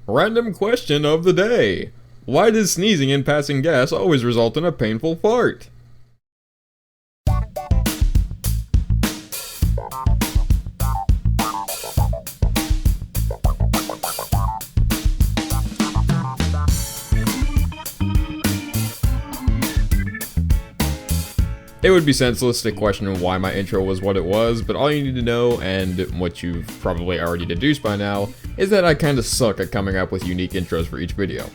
Random question of the day. Why does sneezing and passing gas always result in a painful fart? It would be senseless to question why my intro was what it was, but all you need to know, and what you've probably already deduced by now, is that I kinda suck at coming up with unique intros for each video.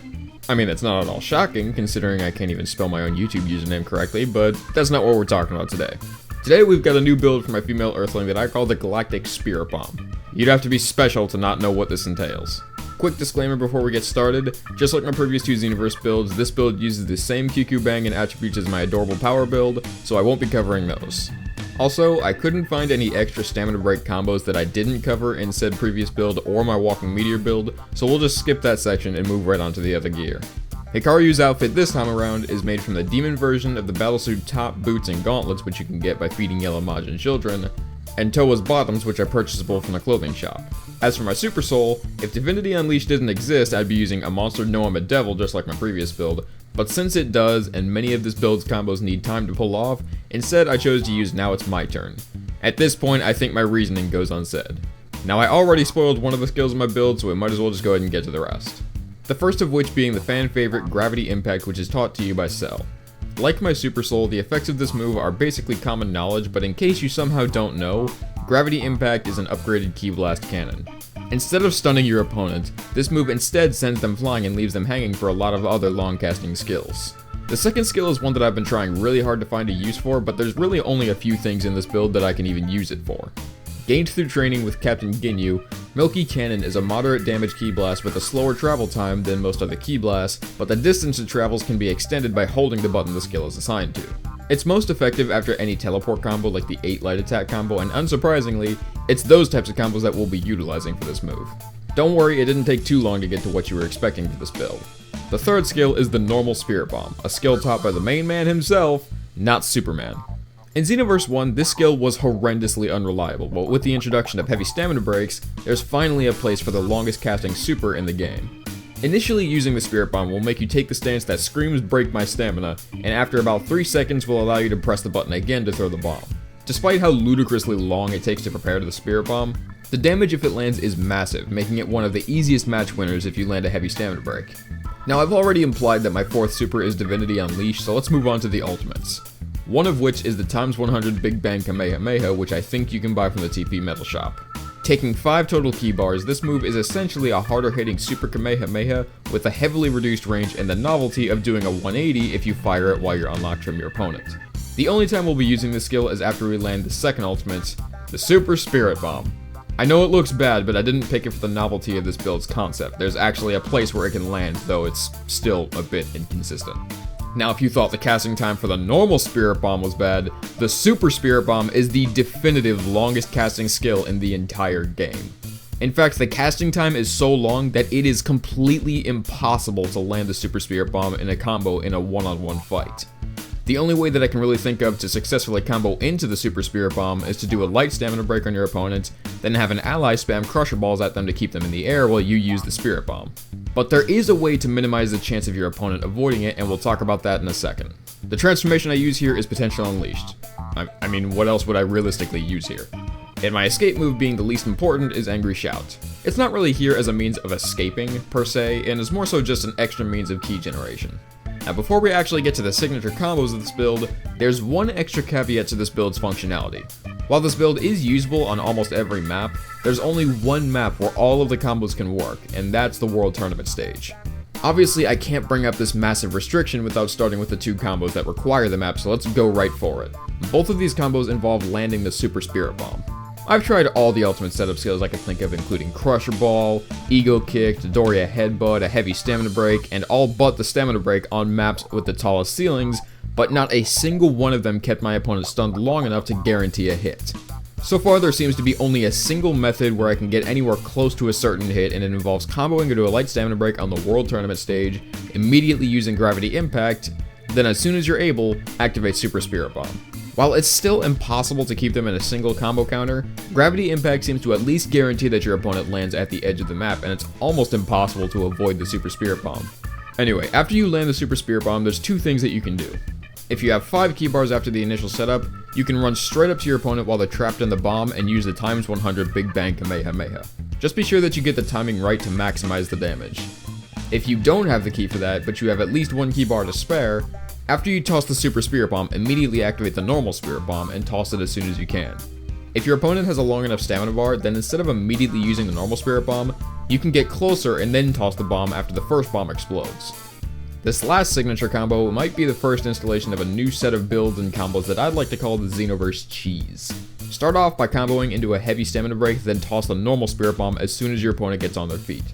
I mean, it's not at all shocking, considering I can't even spell my own YouTube username correctly, but that's not what we're talking about today. Today we've got a new build for my female Earthling that I call the Galactic Spirit Bomb. You'd have to be special to not know what this entails. Quick disclaimer before we get started, just like my previous two Xenoverse builds, this build uses the same QQ Bang and attributes as my adorable power build, so I won't be covering those. Also, I couldn't find any extra stamina break combos that I didn't cover in said previous build or my Walking Meteor build, so we'll just skip that section and move right on to the other gear. Hikaryu's outfit this time around is made from the demon version of the battlesuit top, boots, and gauntlets which you can get by feeding yellow Majin children, and Towa's bottoms which are purchasable from the clothing shop. As for my Super Soul, if Divinity Unleashed didn't exist, I'd be using a monster no I'm a devil just like my previous build, but since it does, and many of this build's combos need time to pull off, instead I chose to use Now It's My Turn. At this point, I think my reasoning goes unsaid. Now I already spoiled one of the skills of my build, so we might as well just go ahead and get to the rest. The first of which being the fan favorite Gravity Impact, which is taught to you by Cell. Like my Super Soul, the effects of this move are basically common knowledge, but in case you somehow don't know, Gravity Impact is an upgraded Ki Blast cannon. Instead of stunning your opponent, this move instead sends them flying and leaves them hanging for a lot of other long casting skills. The second skill is one that I've been trying really hard to find a use for, but there's really only a few things in this build that I can even use it for. Gained through training with Captain Ginyu, Milky Cannon is a moderate damage Ki Blast with a slower travel time than most other Ki Blasts, but the distance it travels can be extended by holding the button the skill is assigned to. It's most effective after any teleport combo like the 8 light attack combo, and unsurprisingly, it's those types of combos that we'll be utilizing for this move. Don't worry, it didn't take too long to get to what you were expecting for this build. The third skill is the Normal Spirit Bomb, a skill taught by the main man himself, not Superman. In Xenoverse 1, this skill was horrendously unreliable, but with the introduction of heavy stamina breaks, there's finally a place for the longest casting super in the game. Initially using the Spirit Bomb will make you take the stance that screams break my stamina, and after about 3 seconds will allow you to press the button again to throw the bomb. Despite how ludicrously long it takes to prepare to the Spirit Bomb, the damage if it lands is massive, making it one of the easiest match winners if you land a heavy stamina break. Now I've already implied that my fourth super is Divinity Unleashed, so let's move on to the ultimates. One of which is the ×100 Big Bang Kamehameha, which I think you can buy from the TP Metal Shop. Taking 5 total key bars, this move is essentially a harder hitting Super Kamehameha with a heavily reduced range and the novelty of doing a 180 if you fire it while you're unlocked from your opponent. The only time we'll be using this skill is after we land the second ultimate, the Super Spirit Bomb. I know it looks bad, but I didn't pick it for the novelty of this build's concept. There's actually a place where it can land, though it's still a bit inconsistent. Now, if you thought the casting time for the normal Spirit Bomb was bad, the Super Spirit Bomb is the definitive longest casting skill in the entire game. In fact, the casting time is so long that it is completely impossible to land the Super Spirit Bomb in a combo in a one-on-one fight. The only way that I can really think of to successfully combo into the Super Spirit Bomb is to do a light stamina break on your opponent, then have an ally spam Crusher Balls at them to keep them in the air while you use the Spirit Bomb. But there is a way to minimize the chance of your opponent avoiding it, and we'll talk about that in a second. The transformation I use here is Potential Unleashed. I mean, what else would I realistically use here? And my escape move being the least important is Angry Shout. It's not really here as a means of escaping, per se, and is more so just an extra means of key generation. Now before we actually get to the signature combos of this build, there's one extra caveat to this build's functionality. While this build is usable on almost every map, there's only one map where all of the combos can work, and that's the World Tournament stage. Obviously I can't bring up this massive restriction without starting with the 2 combos that require the map, so let's go right for it. Both of these combos involve landing the Super Spirit Bomb. I've tried all the ultimate setup skills I could think of, including Crusher Ball, Ego Kick, Dodoria Headbutt, a heavy stamina break, and all but the stamina break on maps with the tallest ceilings, but not a single one of them kept my opponent stunned long enough to guarantee a hit. So far there seems to be only a single method where I can get anywhere close to a certain hit, and it involves comboing into a light stamina break on the World Tournament stage, immediately using Gravity Impact, then as soon as you're able, activate Super Spirit Bomb. While it's still impossible to keep them in a single combo counter, gravity impact seems to at least guarantee that your opponent lands at the edge of the map, and it's almost impossible to avoid the Super Spirit Bomb. Anyway, after you land the Super Spirit Bomb, there's two things that you can do. If you have 5 key bars after the initial setup, you can run straight up to your opponent while they're trapped in the bomb and use the times 100 Big Bang Kamehameha. Just be sure that you get the timing right to maximize the damage. If you don't have the key for that, but you have at least 1 key bar to spare, after you toss the Super Spirit Bomb, immediately activate the normal Spirit Bomb and toss it as soon as you can. If your opponent has a long enough stamina bar, then instead of immediately using the normal Spirit Bomb, you can get closer and then toss the bomb after the first bomb explodes. This last signature combo might be the first installation of a new set of builds and combos that I'd like to call the Xenoverse Cheese. Start off by comboing into a heavy stamina break, then toss the normal Spirit Bomb as soon as your opponent gets on their feet.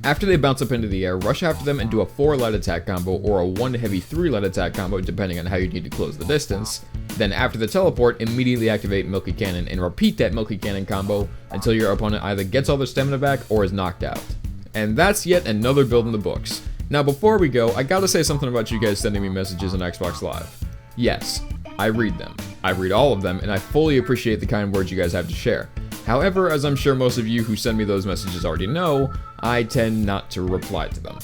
After they bounce up into the air, rush after them and do a 4 light attack combo or a 1 heavy 3 light attack combo depending on how you need to close the distance. Then after the teleport, immediately activate Milky Cannon and repeat that Milky Cannon combo until your opponent either gets all their stamina back or is knocked out. And that's yet another build in the books. Now before we go, I gotta say something about you guys sending me messages on Xbox Live. Yes, I read them. I read all of them, and I fully appreciate the kind words you guys have to share. However, as I'm sure most of you who send me those messages already know, I tend not to reply to them.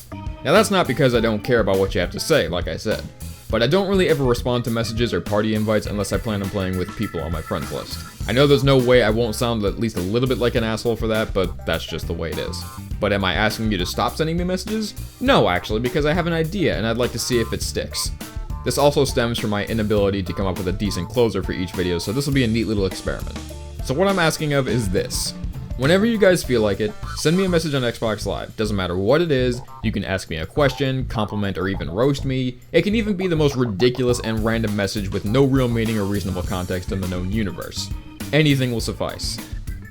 Now that's not because I don't care about what you have to say, like I said, but I don't really ever respond to messages or party invites unless I plan on playing with people on my friends list. I know there's no way I won't sound at least a little bit like an asshole for that, but that's just the way it is. But am I asking you to stop sending me messages? No, actually, because I have an idea and I'd like to see if it sticks. This also stems from my inability to come up with a decent closer for each video, so this will be a neat little experiment. So what I'm asking of is this. Whenever you guys feel like it, send me a message on Xbox Live. Doesn't matter what it is, you can ask me a question, compliment, or even roast me. It can even be the most ridiculous and random message with no real meaning or reasonable context in the known universe. Anything will suffice.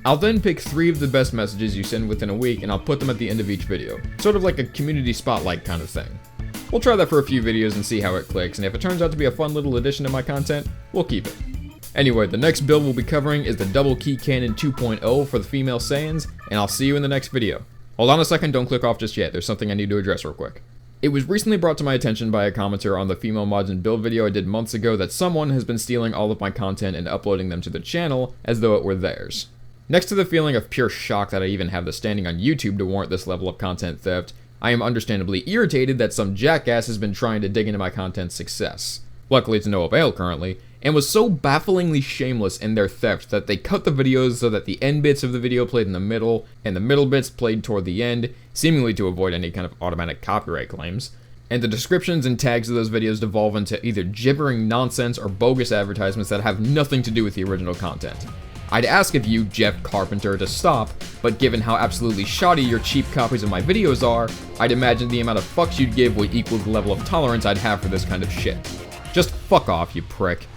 I'll then pick 3 of the best messages you send within a week and I'll put them at the end of each video. Sort of like a community spotlight kind of thing. We'll try that for a few videos and see how it clicks, and if it turns out to be a fun little addition to my content, we'll keep it. Anyway, the next build we'll be covering is the Double Key Cannon 2.0 for the female Saiyans, and I'll see you in the next video. Hold on a second, don't click off just yet, there's something I need to address real quick. It was recently brought to my attention by a commenter on the female mods and build video I did months ago that someone has been stealing all of my content and uploading them to the channel as though it were theirs. Next to the feeling of pure shock that I even have the standing on YouTube to warrant this level of content theft, I am understandably irritated that some jackass has been trying to dig into my content's success. Luckily to no avail currently, and was so bafflingly shameless in their theft that they cut the videos so that the end bits of the video played in the middle, and the middle bits played toward the end, seemingly to avoid any kind of automatic copyright claims. And the descriptions and tags of those videos devolve into either gibbering nonsense or bogus advertisements that have nothing to do with the original content. I'd ask of you, Jeff Carpenter, to stop, but given how absolutely shoddy your cheap copies of my videos are, I'd imagine the amount of fucks you'd give would equal the level of tolerance I'd have for this kind of shit. Just fuck off, you prick.